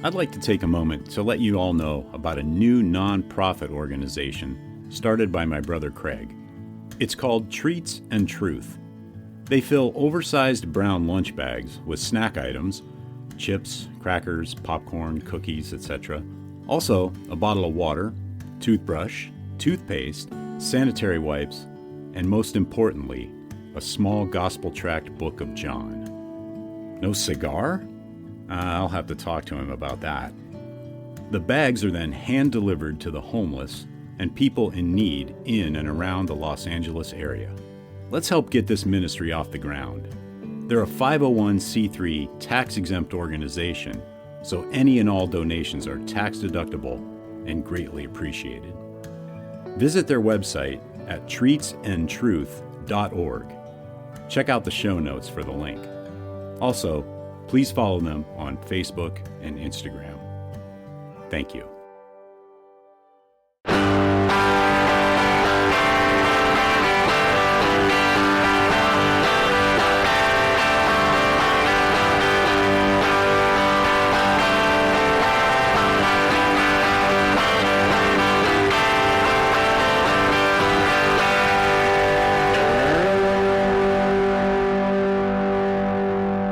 I'd like to take a moment to let you all know about a new non-profit organization started by my brother Craig. It's called Treats and Truth. They fill oversized brown lunch bags with snack items, chips, crackers, popcorn, cookies, etc. Also, a bottle of water, toothbrush, toothpaste, sanitary wipes, and most importantly, a small gospel tract book of John. No cigar? I'll have to talk to him about that. The bags are then hand-delivered to the homeless and people in need in and around the Los Angeles area. Let's help get this ministry off the ground. They're a 501c3 tax-exempt organization, so any and all donations are tax-deductible and greatly appreciated. Visit their website at treatsandtruth.org. Check out the show notes for the link. Also, please follow them on Facebook and Instagram. Thank you.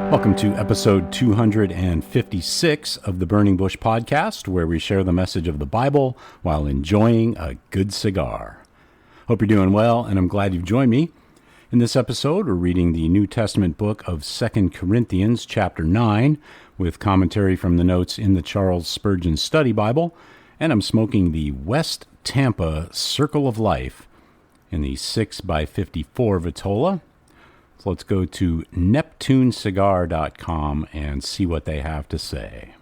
Welcome to episode 256 of the Burning Bush podcast, where we share the message of the Bible while enjoying a good cigar. Hope you're doing well, and I'm glad you've joined me. In this episode, we're reading the New Testament book of 2 Corinthians chapter 9, with commentary from the notes in the Charles Spurgeon Study Bible, and I'm smoking the West Tampa Circle of Life in the 6x54 Vitola. So let's go to neptunecigar.com and see what they have to say.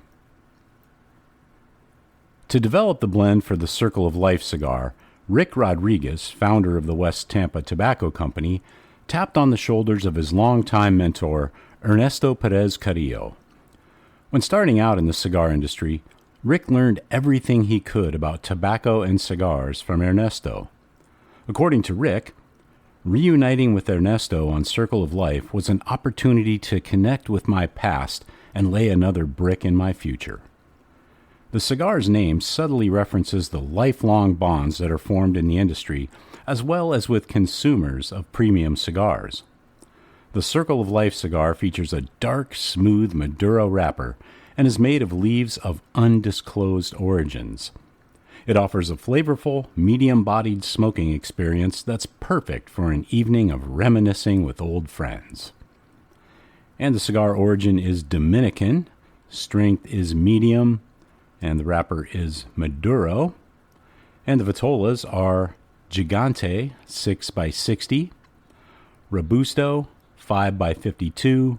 To develop the blend for the Circle of Life cigar, Rick Rodriguez, founder of the West Tampa Tobacco Company, tapped on the shoulders of his longtime mentor, Ernesto Perez Carrillo. When starting out in the cigar industry, Rick learned everything he could about tobacco and cigars from Ernesto. According to Rick, reuniting with Ernesto on Circle of Life was an opportunity to connect with my past and lay another brick in my future. The cigar's name subtly references the lifelong bonds that are formed in the industry, as well as with consumers of premium cigars. The Circle of Life cigar features a dark, smooth Maduro wrapper and is made of leaves of undisclosed origins. It offers a flavorful, medium-bodied smoking experience that's perfect for an evening of reminiscing with old friends. And the cigar origin is Dominican, strength is medium, and the wrapper is Maduro. And the Vitolas are Gigante 6x60, Robusto 5x52,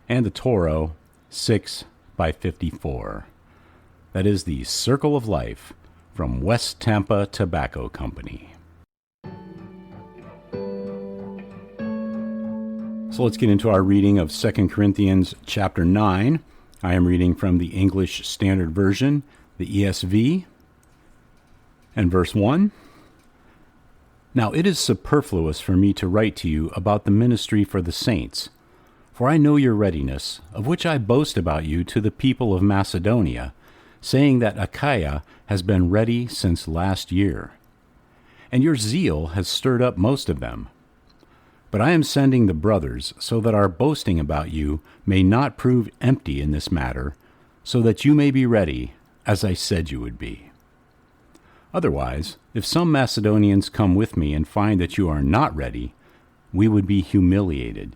and the Toro 6x54. That is the Circle of Life from West Tampa Tobacco Company. So let's get into our reading of 2 Corinthians chapter 9. I am reading from the English Standard Version, the ESV, and verse 1. Now it is superfluous for me to write to you about the ministry for the saints, for I know your readiness, of which I boast about you to the people of Macedonia, saying that Achaia has been ready since last year, and your zeal has stirred up most of them. But I am sending the brothers so that our boasting about you may not prove empty in this matter, so that you may be ready, as I said you would be. Otherwise, if some Macedonians come with me and find that you are not ready, we would be humiliated,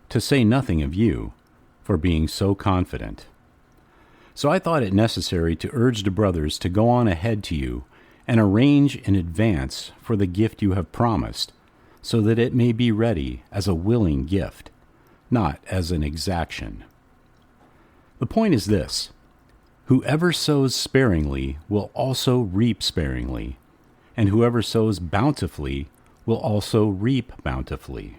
to say nothing of you, for being so confident. So I thought it necessary to urge the brothers to go on ahead to you and arrange in advance for the gift you have promised, so that it may be ready as a willing gift, not as an exaction. The point is this: whoever sows sparingly will also reap sparingly, and whoever sows bountifully will also reap bountifully.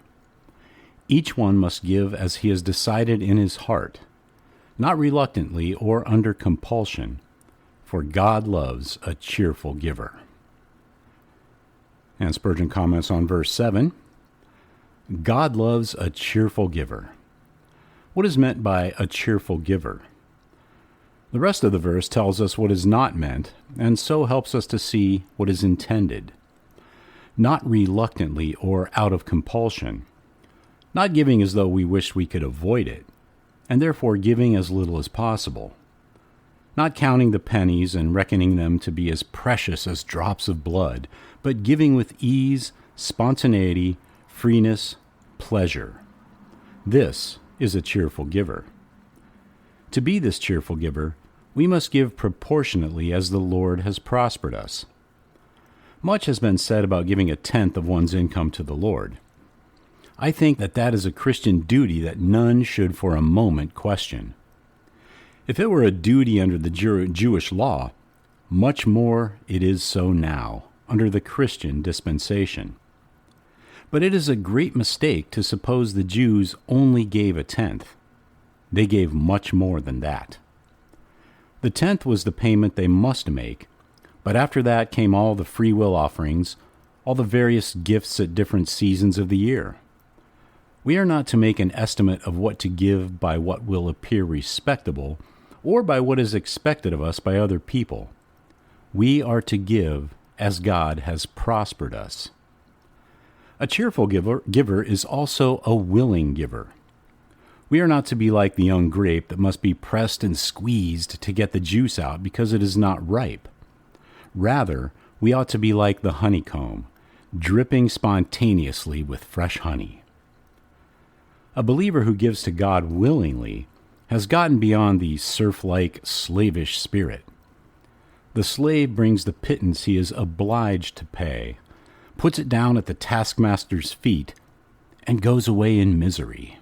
Each one must give as he has decided in his heart, not reluctantly or under compulsion, for God loves a cheerful giver. And Spurgeon comments on verse 7. God loves a cheerful giver. What is meant by a cheerful giver? The rest of the verse tells us what is not meant, and so helps us to see what is intended. Not reluctantly or out of compulsion. Not giving as though we wish we could avoid it, and therefore giving as little as possible. Not counting the pennies and reckoning them to be as precious as drops of blood, but giving with ease, spontaneity, freeness, pleasure. This is a cheerful giver. To be this cheerful giver, we must give proportionately as the Lord has prospered us. Much has been said about giving a tenth of one's income to the Lord. I think that is a Christian duty that none should for a moment question. If it were a duty under the Jewish law, much more it is so now, under the Christian dispensation. But it is a great mistake to suppose the Jews only gave a tenth. They gave much more than that. The tenth was the payment they must make, but after that came all the free will offerings, all the various gifts at different seasons of the year. We are not to make an estimate of what to give by what will appear respectable, or by what is expected of us by other people. We are to give as God has prospered us. A cheerful giver is also a willing giver. We are not to be like the young grape that must be pressed and squeezed to get the juice out because it is not ripe. Rather, we ought to be like the honeycomb, dripping spontaneously with fresh honey. A believer who gives to God willingly has gotten beyond the serf-like, slavish spirit. The slave brings the pittance he is obliged to pay, puts it down at the taskmaster's feet, and goes away in misery.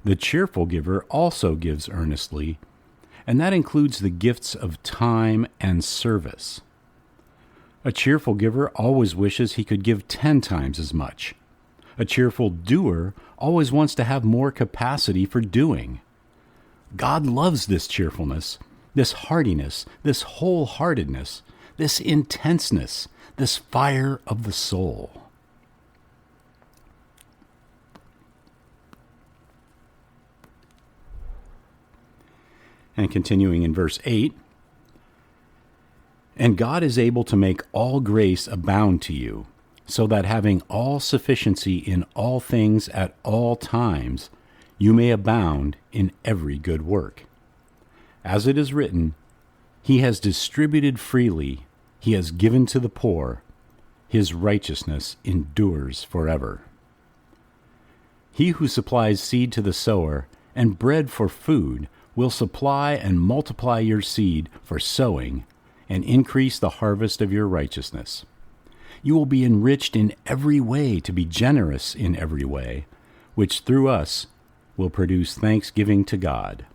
The cheerful giver also gives earnestly, and that includes the gifts of time and service. A cheerful giver always wishes he could give 10 times as much. A cheerful doer always wants to have more capacity for doing. God loves this cheerfulness, this heartiness, this wholeheartedness, this intenseness, this fire of the soul. And continuing in verse 8, "And God is able to make all grace abound to you, so that having all sufficiency in all things at all times, you may abound in every good work. As it is written, He has distributed freely, He has given to the poor, His righteousness endures forever." He who supplies seed to the sower and bread for food will supply and multiply your seed for sowing and increase the harvest of your righteousness. You will be enriched in every way to be generous in every way, which through us will produce thanksgiving to God.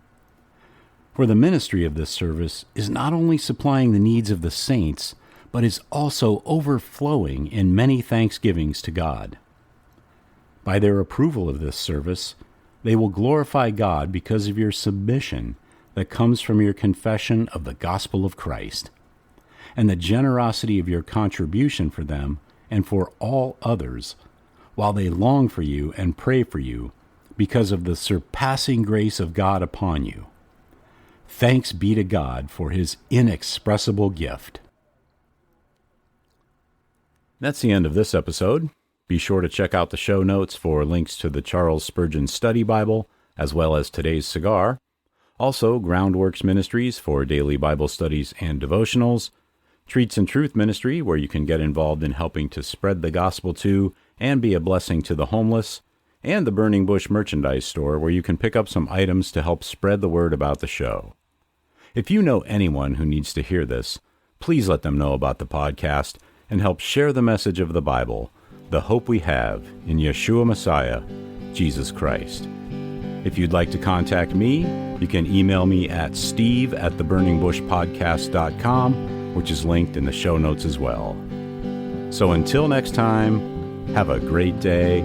For the ministry of this service is not only supplying the needs of the saints, but is also overflowing in many thanksgivings to God. By their approval of this service, they will glorify God because of your submission that comes from your confession of the gospel of Christ, and the generosity of your contribution for them and for all others, while they long for you and pray for you because of the surpassing grace of God upon you. Thanks be to God for His inexpressible gift. That's the end of this episode. Be sure to check out the show notes for links to the Charles Spurgeon Study Bible, as well as today's cigar. Also, Groundworks Ministries for daily Bible studies and devotionals. Treats and Truth Ministry, where you can get involved in helping to spread the gospel to and be a blessing to the homeless. And the Burning Bush Merchandise Store, where you can pick up some items to help spread the word about the show. If you know anyone who needs to hear this, please let them know about the podcast and help share the message of the Bible, the hope we have in Yeshua Messiah, Jesus Christ. If you'd like to contact me, you can email me at steve@theburningbushpodcast.com, which is linked in the show notes as well. So until next time, have a great day,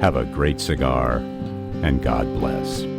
have a great cigar, and God bless.